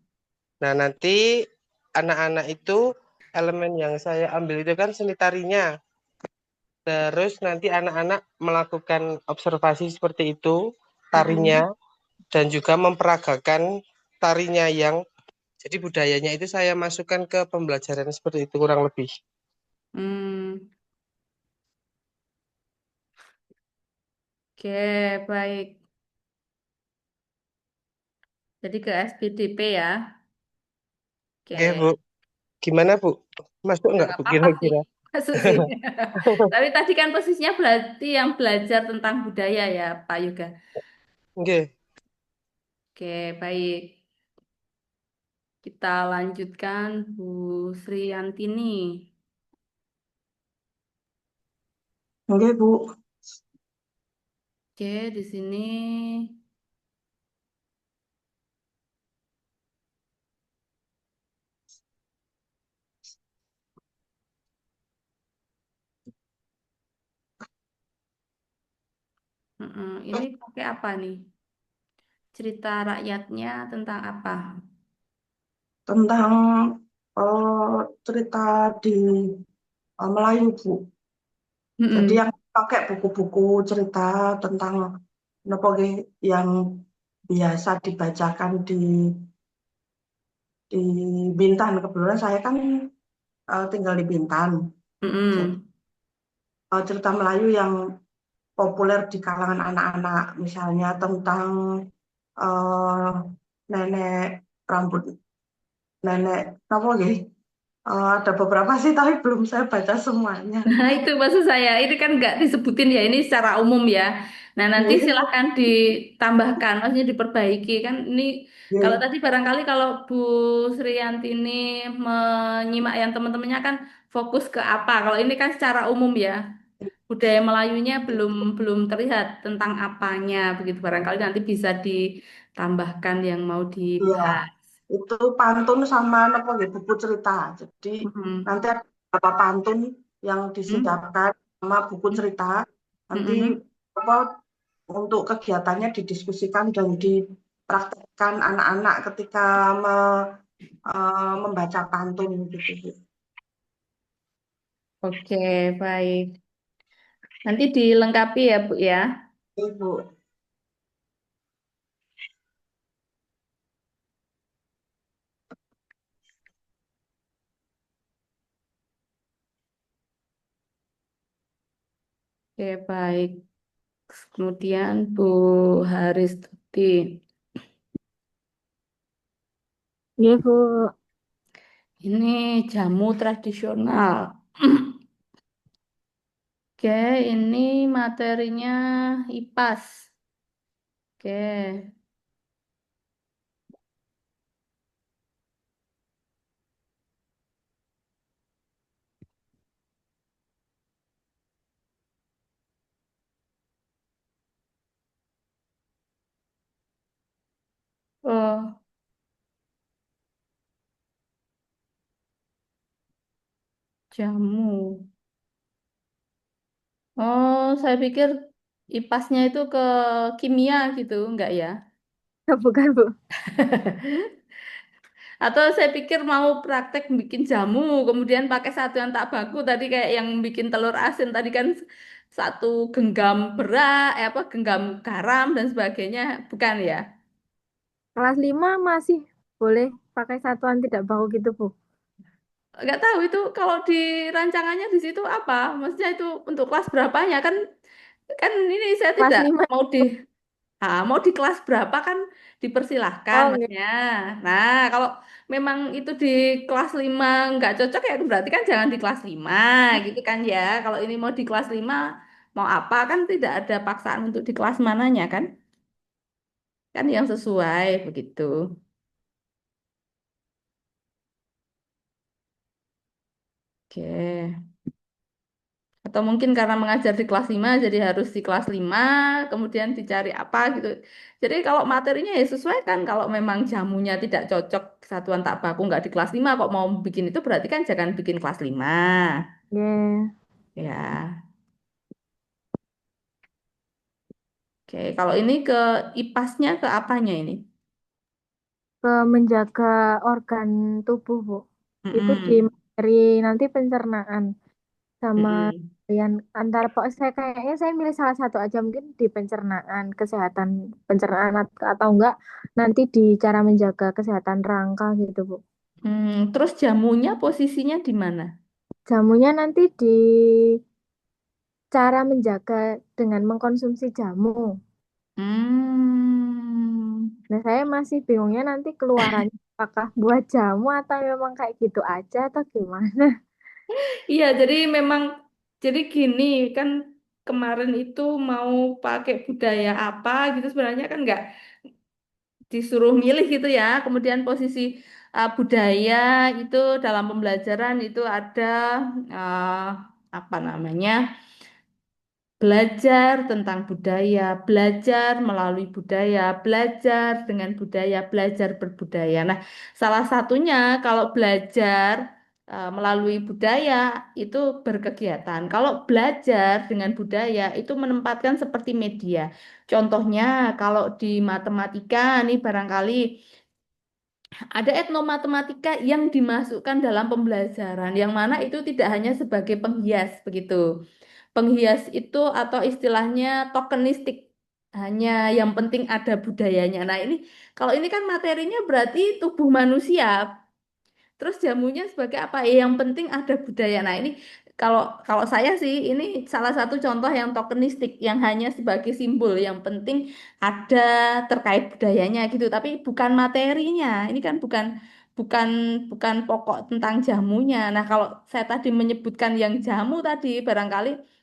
Nah, nanti anak-anak itu elemen yang saya ambil itu kan seni tarinya. Terus nanti anak-anak melakukan observasi seperti itu, tarinya, Mm-mm. dan juga memperagakan tarinya yang jadi budayanya itu saya masukkan ke pembelajaran seperti itu kurang lebih. Mm. Oke, baik. Jadi ke SPDP ya. Oke, Bu. Oke. Gimana, Bu? Masuk Ya nggak, nggak Bu, apa-apa sih. kira-kira? Masuk sih. Tapi tadi kan posisinya berarti yang belajar tentang budaya ya, Pak Yoga. Oke. Oke, baik. Kita lanjutkan Bu Sriantini. Oke, Bu. Oke, di sini ini pakai apa nih? Cerita rakyatnya tentang apa? Tentang cerita di Melayu, Bu. Jadi Mm-mm. yang pakai buku-buku cerita tentang nopo nggih, yang biasa dibacakan di Bintan. Kebetulan saya kan tinggal di Bintan. Jadi, Mm-mm. cerita Melayu yang populer di kalangan anak-anak, misalnya tentang eh, nenek rambut nenek apa lagi? Ada beberapa sih, tapi belum saya baca semuanya. Nah, itu maksud saya. Ini kan nggak disebutin ya, ini secara umum ya. Nah, nanti Iya, silahkan ditambahkan, maksudnya diperbaiki. Kan ini, kalau iya, tadi barangkali kalau Bu Sriyanti ini menyimak yang teman-temannya kan fokus ke apa. Kalau ini kan secara umum ya, budaya Melayunya belum belum terlihat tentang apanya. Begitu barangkali nanti bisa ditambahkan yang mau iya. dibahas. Itu pantun sama apa gitu, buku cerita. Jadi Mm-mm. nanti ada beberapa pantun yang Mm-mm. disingkapkan sama buku cerita. Nanti Mm-mm. apa untuk kegiatannya didiskusikan dan dipraktekkan anak-anak ketika membaca pantun gitu. Oke, baik. Nanti dilengkapi ya, Bu ya. Ibu, Oke, baik. Kemudian Bu Haristuti. Iya, Bu. Ini jamu tradisional. Oke, ini materinya IPAS. Oke. Oh, jamu. Oh, saya pikir IPASnya itu ke kimia gitu, enggak ya? Bukan, Bu. Atau saya pikir mau praktek bikin jamu, kemudian pakai satuan tak baku tadi kayak yang bikin telur asin tadi kan satu genggam berat, apa genggam garam dan sebagainya, bukan ya? Kelas 5 masih boleh pakai satuan tidak baku gitu, Bu. Nggak tahu itu kalau di rancangannya di situ apa? Maksudnya itu untuk kelas berapanya kan? Kan ini saya Kelas tidak 5. mau mau di kelas berapa kan dipersilahkan Oh, enggak. maksudnya. Nah, kalau memang itu di kelas 5 nggak cocok ya berarti kan jangan di kelas 5 gitu kan ya. Kalau ini mau di kelas 5 mau apa kan tidak ada paksaan untuk di kelas mananya kan? Kan yang sesuai begitu. Oke. Atau mungkin karena mengajar di kelas 5 jadi harus di kelas 5 kemudian dicari apa gitu. Jadi kalau materinya ya sesuaikan. Kalau memang jamunya tidak cocok satuan tak baku nggak di kelas 5 kok mau bikin itu berarti kan jangan bikin kelas 5. Ya. Ya. Oke, kalau ini ke IPASnya ke apanya ini? Ke menjaga organ tubuh, Bu. Itu di Mm-mm. materi nanti pencernaan sama Mm-mm. yang antara pokoknya saya kayaknya saya milih salah satu aja mungkin di pencernaan, kesehatan pencernaan atau enggak nanti di cara menjaga kesehatan rangka gitu, Bu. Terus jamunya posisinya di mana? Jamunya nanti di cara menjaga dengan mengkonsumsi jamu. Hmm. Nah, saya masih bingungnya nanti keluarannya apakah buat jamu atau memang kayak gitu aja atau gimana? Iya, jadi memang jadi gini kan kemarin itu mau pakai budaya apa gitu sebenarnya kan nggak disuruh milih gitu ya. Kemudian posisi budaya itu dalam pembelajaran itu ada uh, apa namanya? Belajar tentang budaya, belajar melalui budaya, belajar dengan budaya, belajar berbudaya. Nah, salah satunya kalau belajar melalui budaya itu berkegiatan. Kalau belajar dengan budaya itu menempatkan seperti media. Contohnya kalau di matematika nih barangkali ada etnomatematika yang dimasukkan dalam pembelajaran, yang mana itu tidak hanya sebagai penghias begitu. Penghias itu atau istilahnya tokenistik. hanya yang penting ada budayanya. Nah, ini kalau ini kan materinya berarti tubuh manusia. Terus jamunya sebagai apa? Ya, yang penting ada budaya. Nah, ini kalau kalau saya sih ini salah satu contoh yang tokenistik yang hanya sebagai simbol. Yang penting ada terkait budayanya gitu, tapi bukan materinya. Ini kan bukan bukan bukan pokok tentang jamunya. Nah, kalau saya tadi menyebutkan yang jamu tadi barangkali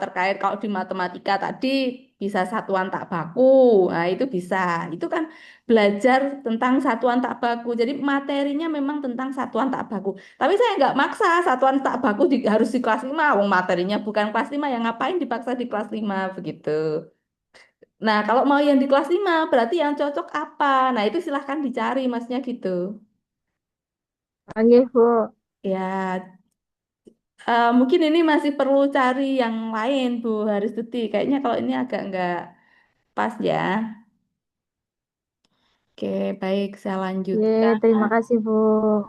terkait kalau di matematika tadi bisa satuan tak baku. Nah, itu bisa. Itu kan belajar tentang satuan tak baku. Jadi materinya memang tentang satuan tak baku. Tapi saya nggak maksa satuan tak baku harus di kelas 5. Wong materinya bukan kelas 5, yang ngapain dipaksa di kelas 5 begitu. Nah, kalau mau yang di kelas 5 berarti yang cocok apa? Nah, itu silahkan dicari masnya gitu. Oke, Bu. Ya, mungkin ini masih perlu cari yang lain, Bu Haristuti. Kayaknya kalau ini agak nggak pas ya. Oke, baik, saya Ye, lanjutkan. terima kasih, Bu.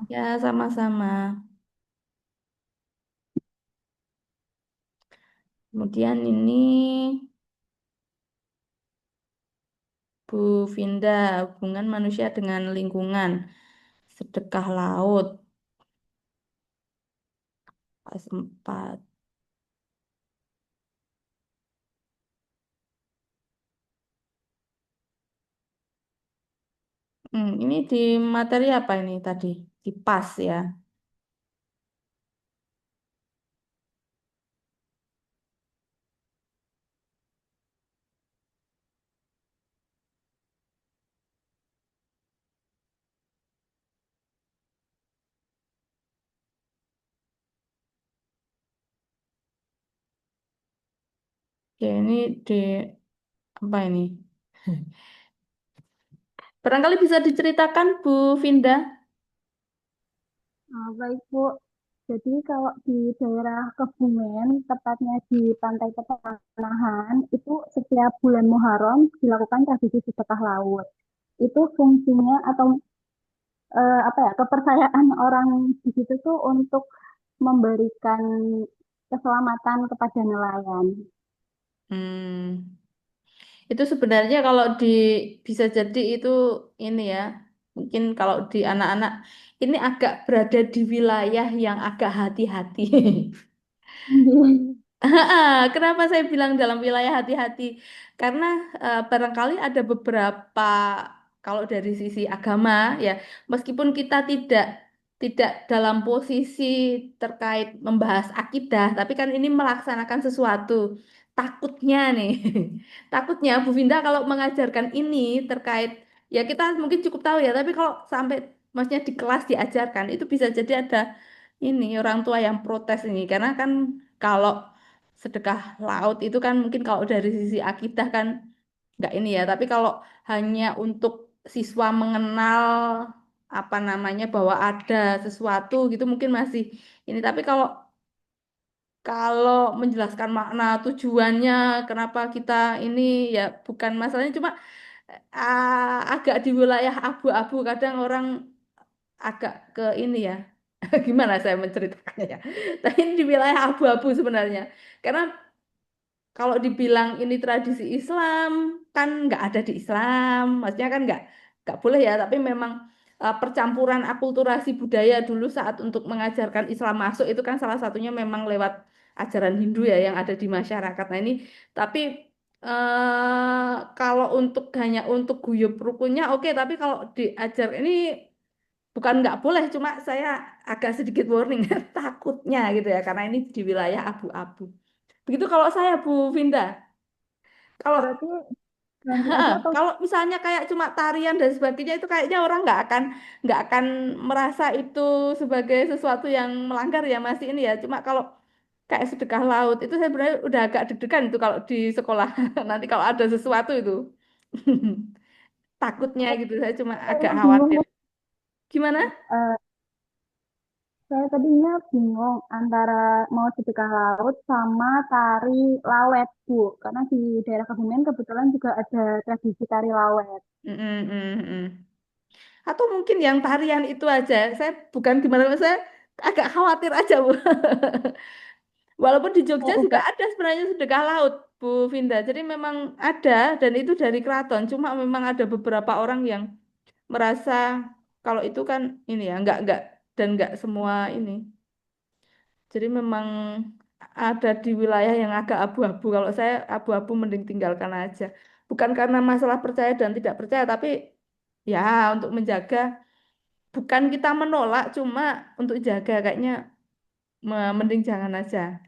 Ya, sama-sama. Kemudian ini Bu Vinda, hubungan manusia dengan lingkungan, sedekah laut, pas 4. Ini di materi apa ini tadi? Di pas ya. Oke, ini di apa ini? Barangkali bisa diceritakan Bu Vinda. Baik, Bu. Jadi kalau di daerah Kebumen, tepatnya di Pantai Pertanahan, itu setiap bulan Muharram dilakukan tradisi sedekah laut. Itu fungsinya atau apa ya, kepercayaan orang di situ tuh untuk memberikan keselamatan kepada nelayan. Hmm. Itu sebenarnya kalau di bisa jadi itu ini ya, mungkin kalau di anak-anak ini agak berada di wilayah yang agak hati-hati. Kenapa saya bilang dalam wilayah hati-hati? Karena barangkali ada beberapa kalau dari sisi agama ya, meskipun kita tidak dalam posisi terkait membahas akidah, tapi kan ini melaksanakan sesuatu. Takutnya nih, takutnya Bu Vinda kalau mengajarkan ini terkait ya kita mungkin cukup tahu ya, tapi kalau sampai maksudnya di kelas diajarkan itu bisa jadi ada ini orang tua yang protes ini karena kan kalau sedekah laut itu kan mungkin kalau dari sisi akidah kan nggak ini ya, tapi kalau hanya untuk siswa mengenal apa namanya bahwa ada sesuatu gitu mungkin masih ini, tapi kalau kalau menjelaskan makna tujuannya kenapa kita ini ya bukan masalahnya, cuma agak di wilayah abu-abu kadang orang agak ke ini ya. Gimana saya menceritakannya ya, tapi ini di wilayah abu-abu sebenarnya karena kalau dibilang ini tradisi Islam, kan nggak ada di Islam, maksudnya kan nggak boleh ya. Tapi memang percampuran akulturasi budaya dulu saat untuk mengajarkan Islam masuk itu kan salah satunya memang lewat ajaran Hindu ya yang ada di masyarakat. Nah ini, tapi kalau untuk hanya untuk guyub rukunnya oke, tapi kalau diajar ini bukan nggak boleh, cuma saya agak sedikit warning takutnya gitu ya, karena ini di wilayah abu-abu. Begitu kalau saya Bu Vinda. Kalau Berarti lanjut aja atau kalau misalnya kayak cuma tarian dan sebagainya itu kayaknya orang nggak akan merasa itu sebagai sesuatu yang melanggar ya masih ini ya. Cuma kalau kayak sedekah laut itu saya sebenarnya udah agak deg-degan itu kalau di sekolah nanti kalau ada sesuatu itu takutnya gitu saya cuma agak saya bingung, khawatir. Gimana? eh, saya tadinya bingung antara mau sedekah laut sama tari lawet, Bu. Karena di daerah Kebumen kebetulan juga ada tradisi tari lawet. Mm, mm, mm, mm. Atau mungkin yang tarian itu aja. Saya bukan gimana, saya agak khawatir aja Bu. Walaupun di Jogja Oh, juga enggak. ada sebenarnya sedekah laut. Bu Vinda. Jadi memang ada dan itu dari keraton. Cuma memang ada beberapa orang yang merasa kalau itu kan ini ya nggak dan nggak semua ini. Jadi memang ada di wilayah yang agak abu-abu. Kalau saya abu-abu mending tinggalkan aja. Bukan karena masalah percaya dan tidak percaya, tapi ya untuk menjaga. Bukan kita menolak, cuma untuk jaga kayaknya mending jangan aja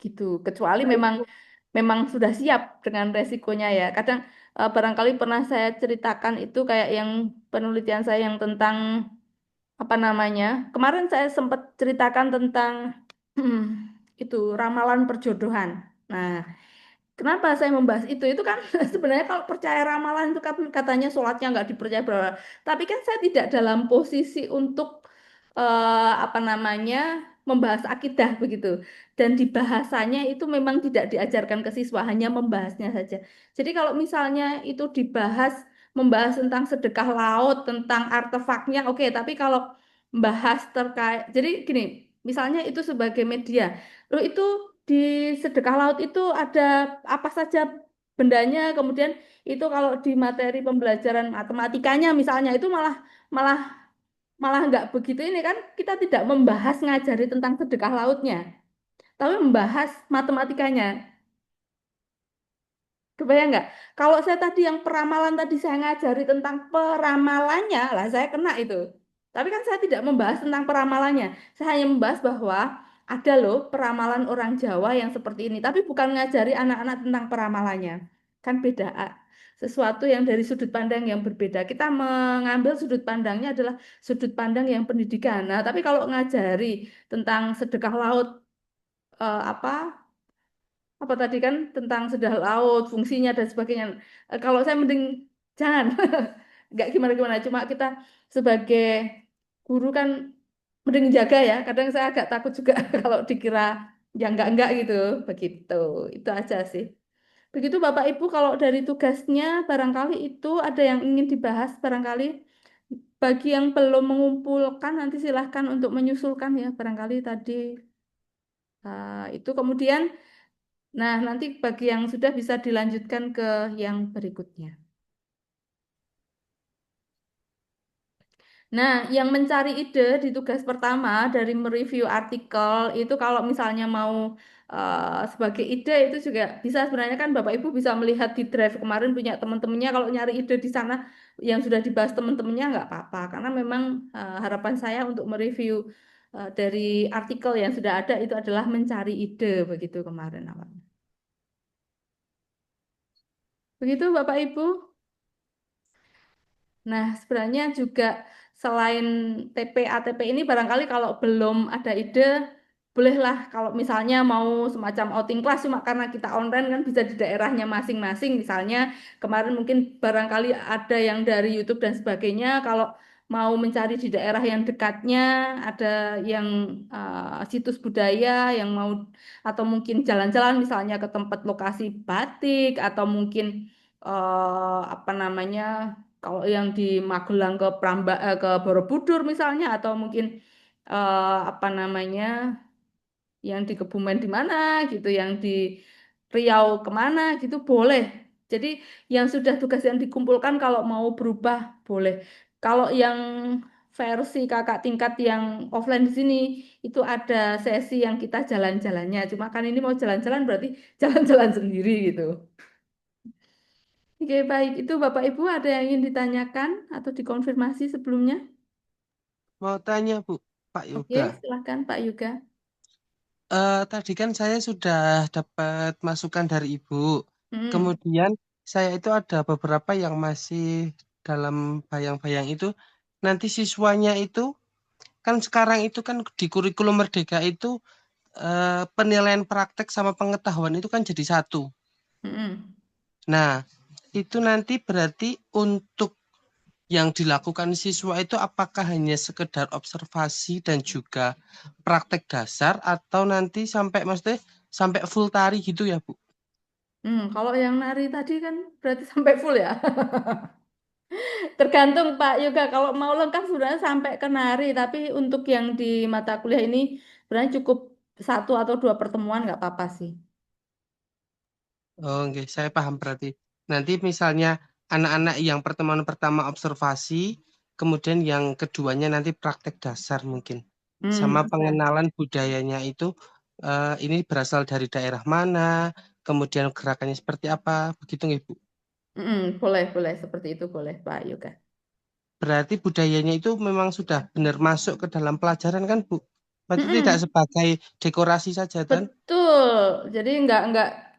gitu. Kecuali Baik, memang Bu. memang sudah siap dengan resikonya ya. Kadang barangkali pernah saya ceritakan itu kayak yang penelitian saya yang tentang apa namanya? Kemarin saya sempat ceritakan tentang itu ramalan perjodohan. Nah, kenapa saya membahas itu? Itu kan sebenarnya kalau percaya ramalan itu kan katanya sholatnya nggak dipercaya bla bla. Tapi kan saya tidak dalam posisi untuk apa namanya membahas akidah begitu. Dan di bahasanya itu memang tidak diajarkan ke siswa, hanya membahasnya saja. Jadi kalau misalnya itu dibahas, membahas tentang sedekah laut, tentang artefaknya, oke. Tapi kalau membahas terkait, jadi gini, misalnya itu sebagai media, loh itu di sedekah laut itu ada apa saja bendanya, kemudian itu kalau di materi pembelajaran matematikanya misalnya itu malah malah malah nggak begitu ini kan kita tidak membahas ngajari tentang sedekah lautnya, tapi membahas matematikanya. Kebayang nggak? Kalau saya tadi yang peramalan tadi saya ngajari tentang peramalannya, lah saya kena itu. Tapi kan saya tidak membahas tentang peramalannya. Saya hanya membahas bahwa ada loh peramalan orang Jawa yang seperti ini. Tapi bukan ngajari anak-anak tentang peramalannya. Kan beda. Sesuatu yang dari sudut pandang yang berbeda. Kita mengambil sudut pandangnya adalah sudut pandang yang pendidikan. Nah, tapi kalau ngajari tentang sedekah laut, apa apa tadi kan tentang sedah laut, fungsinya dan sebagainya. Kalau saya mending jangan, nggak gimana-gimana. Cuma kita sebagai guru kan mending jaga ya. Kadang saya agak takut juga kalau dikira yang enggak gitu. Begitu. Itu aja sih. Begitu Bapak Ibu kalau dari tugasnya barangkali itu ada yang ingin dibahas barangkali bagi yang belum mengumpulkan nanti silahkan untuk menyusulkan ya barangkali tadi itu kemudian. Nah, nanti bagi yang sudah bisa dilanjutkan ke yang berikutnya. Nah, yang mencari ide di tugas pertama dari mereview artikel itu kalau misalnya mau sebagai ide itu juga bisa sebenarnya kan Bapak Ibu bisa melihat di drive kemarin punya teman-temannya kalau nyari ide di sana yang sudah dibahas teman-temannya nggak apa-apa karena memang harapan saya untuk mereview dari artikel yang sudah ada itu adalah mencari ide begitu kemarin awalnya. Begitu Bapak Ibu. Nah, sebenarnya juga selain TP ATP ini barangkali kalau belum ada ide, bolehlah kalau misalnya mau semacam outing class cuma karena kita online kan bisa di daerahnya masing-masing. Misalnya kemarin mungkin barangkali ada yang dari YouTube dan sebagainya. Kalau mau mencari di daerah yang dekatnya, ada yang situs budaya yang mau atau mungkin jalan-jalan misalnya ke tempat lokasi batik atau mungkin apa namanya kalau yang di Magelang ke ke Borobudur misalnya atau mungkin apa namanya yang di Kebumen di mana gitu, yang di Riau kemana gitu boleh. Jadi yang sudah tugas yang dikumpulkan kalau mau berubah boleh. Kalau yang versi kakak tingkat yang offline di sini itu ada sesi yang kita jalan-jalannya. Cuma kan ini mau jalan-jalan berarti jalan-jalan sendiri gitu. Oke, baik. Itu Bapak Ibu ada yang ingin ditanyakan atau dikonfirmasi sebelumnya? Mau tanya Bu, Pak Oke, Yoga. silahkan Pak Yuga. Tadi kan saya sudah dapat masukan dari Ibu. Hmm. Kemudian saya itu ada beberapa yang masih dalam bayang-bayang itu. Nanti siswanya itu kan sekarang itu kan di kurikulum Merdeka itu penilaian praktek sama pengetahuan itu kan jadi satu. Hmm. Nah, itu nanti berarti untuk yang dilakukan siswa itu apakah hanya sekedar observasi dan juga praktek dasar atau nanti sampai maksudnya sampai full tari gitu ya Bu? Kalau yang nari tadi kan berarti sampai full ya. Tergantung Pak Yoga. Kalau mau lengkap sebenarnya sampai ke nari, tapi untuk yang di mata kuliah ini sebenarnya cukup satu atau dua pertemuan nggak apa-apa sih. Oh, oke, saya paham berarti. Nanti misalnya anak-anak yang pertemuan pertama observasi, kemudian yang keduanya nanti praktek dasar mungkin. Sama Bisa. pengenalan budayanya itu ini berasal dari daerah mana, kemudian gerakannya seperti apa, begitu nggih, Bu? Boleh seperti itu boleh Pak Yoga. Berarti budayanya itu memang sudah benar masuk ke dalam pelajaran kan, Bu? Berarti tidak Mm-mm. sebagai dekorasi saja kan? Betul. Jadi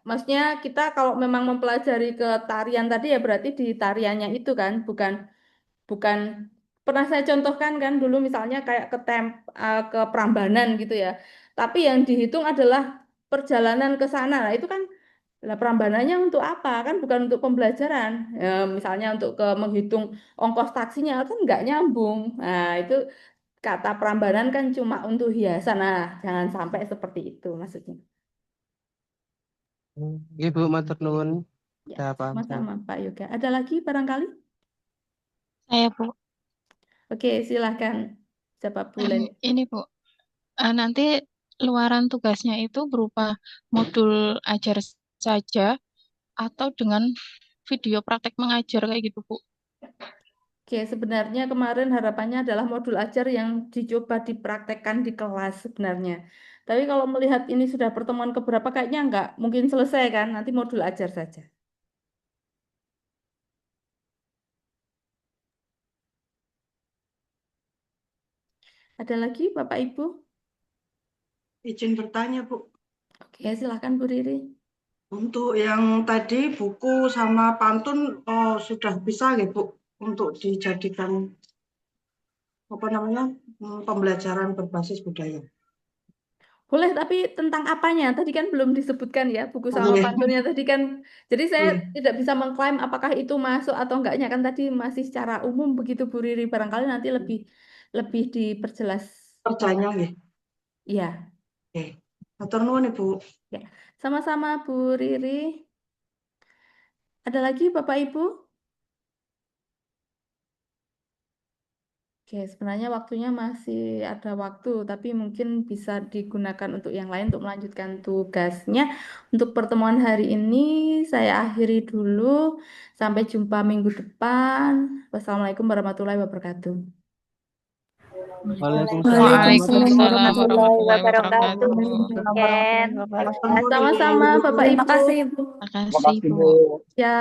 maksudnya kita kalau memang mempelajari ke tarian tadi ya berarti di tariannya itu kan, bukan pernah saya contohkan kan dulu misalnya kayak ke Prambanan gitu ya. Tapi yang dihitung adalah perjalanan ke sana. Nah, itu kan lah Prambananya untuk apa? Kan bukan untuk pembelajaran. Ya, misalnya untuk menghitung ongkos taksinya kan nggak nyambung. Nah, itu kata Prambanan kan cuma untuk hiasan. Nah, jangan sampai seperti itu maksudnya. Nggih, Bu, matur nuwun. Ya, Sudah paham saya. sama-sama Pak Yoga. Ada lagi barangkali? Saya Bu, Oke, silahkan. Siapa Bu Len? ini Bu, nanti luaran tugasnya itu berupa modul ajar saja atau dengan video praktek mengajar kayak gitu Bu. Oke, sebenarnya kemarin harapannya adalah modul ajar yang dicoba dipraktekkan di kelas sebenarnya. Tapi kalau melihat ini sudah pertemuan keberapa kayaknya nggak mungkin selesai kan, nanti modul ajar saja. Ada lagi Bapak Ibu? Izin bertanya, Bu. Oke, silahkan Bu Riri. Untuk yang tadi buku sama pantun sudah bisa ya, Bu, untuk dijadikan apa namanya pembelajaran berbasis budaya. Boleh, tapi tentang apanya? Tadi kan belum disebutkan ya, buku sama Oke. pantunnya tadi kan. Jadi saya Iya. tidak bisa mengklaim apakah itu masuk atau enggaknya kan tadi masih secara umum begitu Bu Riri. Barangkali nanti lebih diperjelas. Kerjanya ya. Iya, Oke. Matur nuwun, Ibu. ya. Sama-sama Bu Riri. Ada lagi Bapak Ibu? Oke, sebenarnya waktunya masih ada waktu, tapi mungkin bisa digunakan untuk yang lain untuk melanjutkan tugasnya. Untuk pertemuan hari ini saya akhiri dulu. Sampai jumpa minggu depan. Wassalamualaikum warahmatullahi wabarakatuh. Waalaikumsalam Waalaikumsalam Waalaikumsalam Warahmatullahi warahmatullahi warahmatullahi wabarakatuh. wabarakatuh. Ken. Matur Ya, nuwun, sama-sama Ibu. Bapak Terima Ibu. kasih, Bu. Terima kasih Makasih, Bu. Bu. Ya,